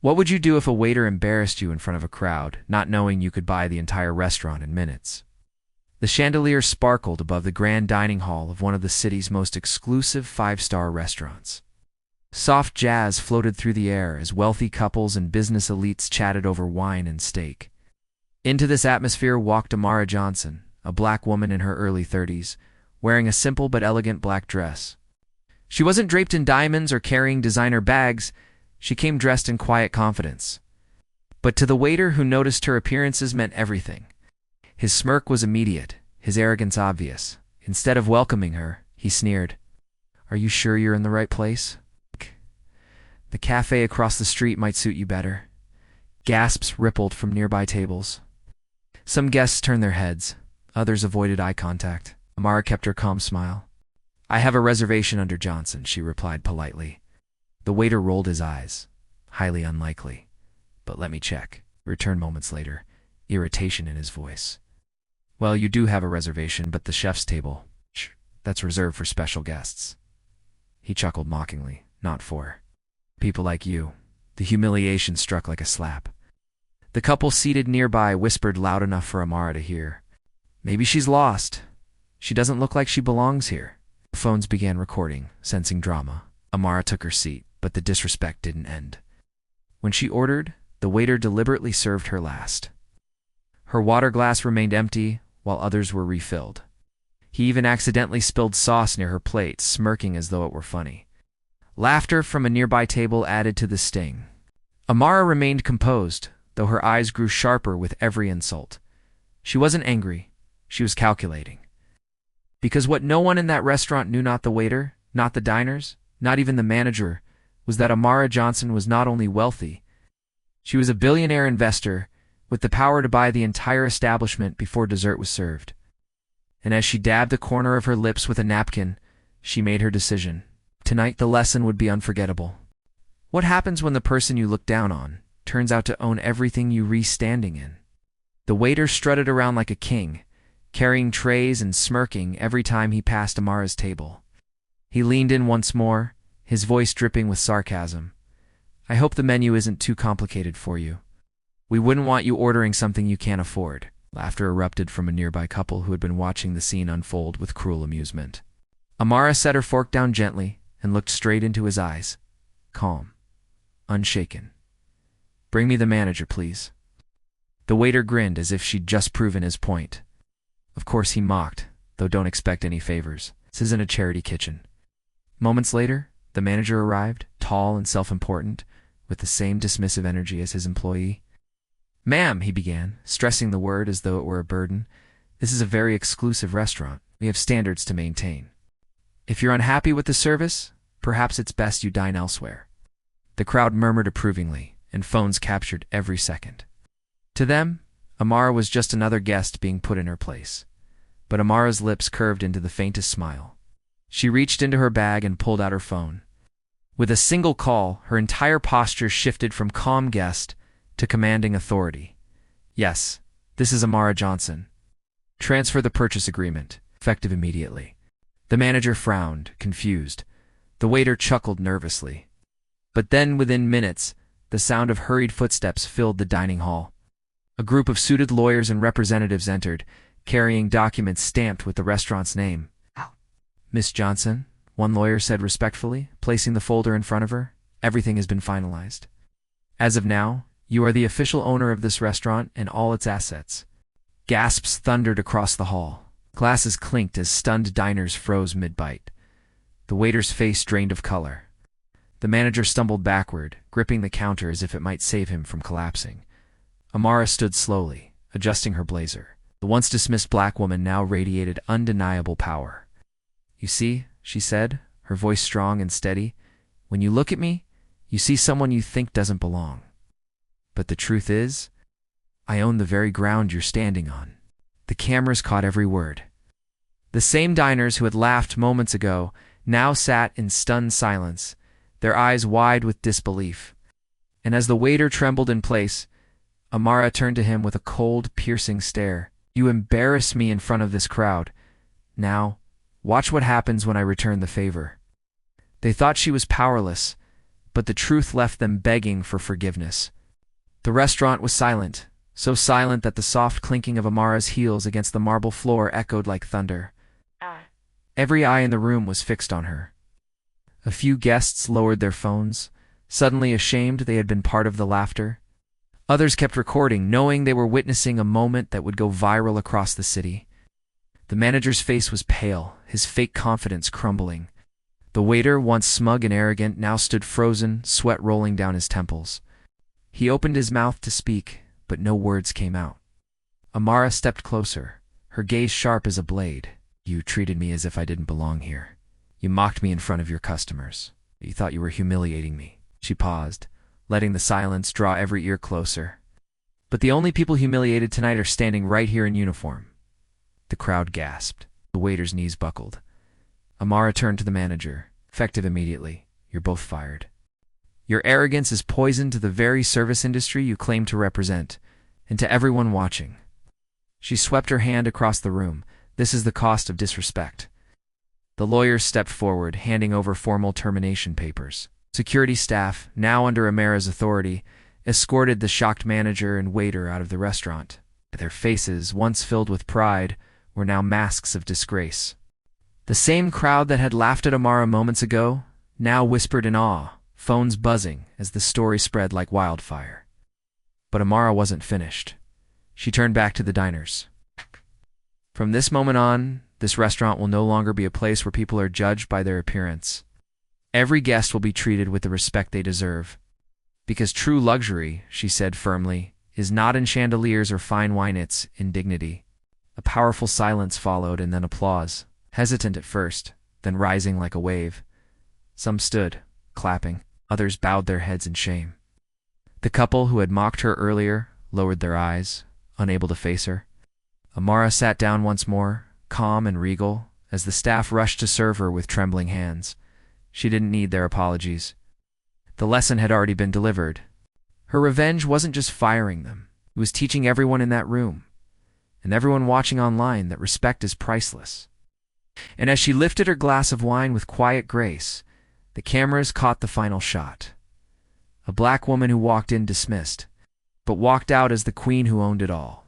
What would you do if a waiter embarrassed you in front of a crowd, not knowing you could buy the entire restaurant in minutes? The chandelier sparkled above the grand dining hall of one of the city's most exclusive five-star restaurants. Soft jazz floated through the air as wealthy couples and business elites chatted over wine and steak. Into this atmosphere walked Amara Johnson, a black woman in her early 30s, wearing a simple but elegant black dress. She wasn't draped in diamonds or carrying designer bags. She came dressed in quiet confidence. But to the waiter who noticed her appearances meant everything. His smirk was immediate, his arrogance obvious. Instead of welcoming her, he sneered, "Are you sure you're in the right place? The cafe across the street might suit you better." Gasps rippled from nearby tables. Some guests turned their heads. Others avoided eye contact. Amara kept her calm smile. "I have a reservation under Johnson," she replied politely. The waiter rolled his eyes. "Highly unlikely. But let me check," returned moments later, irritation in his voice. "Well, you do have a reservation, but the chef's table, that's reserved for special guests." He chuckled mockingly. "Not for people like you." The humiliation struck like a slap. The couple seated nearby whispered loud enough for Amara to hear. "Maybe she's lost. She doesn't look like she belongs here." The phones began recording, sensing drama. Amara took her seat, but the disrespect didn't end. When she ordered, the waiter deliberately served her last. Her water glass remained empty, while others were refilled. He even accidentally spilled sauce near her plate, smirking as though it were funny. Laughter from a nearby table added to the sting. Amara remained composed, though her eyes grew sharper with every insult. She wasn't angry. She was calculating. Because what no one in that restaurant knew, not the waiter, not the diners, not even the manager, was that Amara Johnson was not only wealthy, she was a billionaire investor with the power to buy the entire establishment before dessert was served. And as she dabbed the corner of her lips with a napkin, she made her decision. Tonight the lesson would be unforgettable. What happens when the person you look down on turns out to own everything you re-standing in? The waiter strutted around like a king, carrying trays and smirking every time he passed Amara's table. He leaned in once more, his voice dripping with sarcasm. "I hope the menu isn't too complicated for you. We wouldn't want you ordering something you can't afford." Laughter erupted from a nearby couple who had been watching the scene unfold with cruel amusement. Amara set her fork down gently and looked straight into his eyes, calm, unshaken. "Bring me the manager, please." The waiter grinned as if she'd just proven his point. Of course he mocked, though don't expect any favors. This isn't a charity kitchen. Moments later, the manager arrived, tall and self-important, with the same dismissive energy as his employee. "Ma'am," he began, stressing the word as though it were a burden, "this is a very exclusive restaurant. We have standards to maintain. If you're unhappy with the service, perhaps it's best you dine elsewhere." The crowd murmured approvingly, and phones captured every second. To them, Amara was just another guest being put in her place. But Amara's lips curved into the faintest smile. She reached into her bag and pulled out her phone. With a single call, her entire posture shifted from calm guest to commanding authority. "Yes, this is Amara Johnson. Transfer the purchase agreement, effective immediately." The manager frowned, confused. The waiter chuckled nervously. But then, within minutes, the sound of hurried footsteps filled the dining hall. A group of suited lawyers and representatives entered, carrying documents stamped with the restaurant's name. "Miss Johnson," one lawyer said respectfully, placing the folder in front of her, "everything has been finalized. As of now, you are the official owner of this restaurant and all its assets." Gasps thundered across the hall. Glasses clinked as stunned diners froze mid-bite. The waiter's face drained of color. The manager stumbled backward, gripping the counter as if it might save him from collapsing. Amara stood slowly, adjusting her blazer. The once dismissed black woman now radiated undeniable power. "You see," she said, her voice strong and steady, "when you look at me, you see someone you think doesn't belong. But the truth is, I own the very ground you're standing on." The cameras caught every word. The same diners who had laughed moments ago now sat in stunned silence, their eyes wide with disbelief. And as the waiter trembled in place, Amara turned to him with a cold, piercing stare. "You embarrass me in front of this crowd. Now, watch what happens when I return the favor." They thought she was powerless, but the truth left them begging for forgiveness. The restaurant was silent, so silent that the soft clinking of Amara's heels against the marble floor echoed like thunder. Every eye in the room was fixed on her. A few guests lowered their phones, suddenly ashamed they had been part of the laughter. Others kept recording, knowing they were witnessing a moment that would go viral across the city. The manager's face was pale, his fake confidence crumbling. The waiter, once smug and arrogant, now stood frozen, sweat rolling down his temples. He opened his mouth to speak, but no words came out. Amara stepped closer, her gaze sharp as a blade. "You treated me as if I didn't belong here. You mocked me in front of your customers. You thought you were humiliating me." She paused, letting the silence draw every ear closer. "But the only people humiliated tonight are standing right here in uniform." The crowd gasped. The waiter's knees buckled. Amara turned to the manager. "Effective immediately. You're both fired. Your arrogance is poison to the very service industry you claim to represent, and to everyone watching." She swept her hand across the room. "This is the cost of disrespect." The lawyers stepped forward, handing over formal termination papers. Security staff, now under Amara's authority, escorted the shocked manager and waiter out of the restaurant. Their faces, once filled with pride, were now masks of disgrace. The same crowd that had laughed at Amara moments ago now whispered in awe, phones buzzing as the story spread like wildfire. But Amara wasn't finished. She turned back to the diners. "From this moment on, this restaurant will no longer be a place where people are judged by their appearance. Every guest will be treated with the respect they deserve. Because true luxury," she said firmly, "is not in chandeliers or fine wine, it's in dignity." A powerful silence followed, and then applause, hesitant at first, then rising like a wave. Some stood, clapping. Others bowed their heads in shame. The couple who had mocked her earlier lowered their eyes, unable to face her. Amara sat down once more, calm and regal, as the staff rushed to serve her with trembling hands. She didn't need their apologies. The lesson had already been delivered. Her revenge wasn't just firing them. It was teaching everyone in that room, and everyone watching online, that respect is priceless. And as she lifted her glass of wine with quiet grace, the cameras caught the final shot. A black woman who walked in dismissed, but walked out as the queen who owned it all.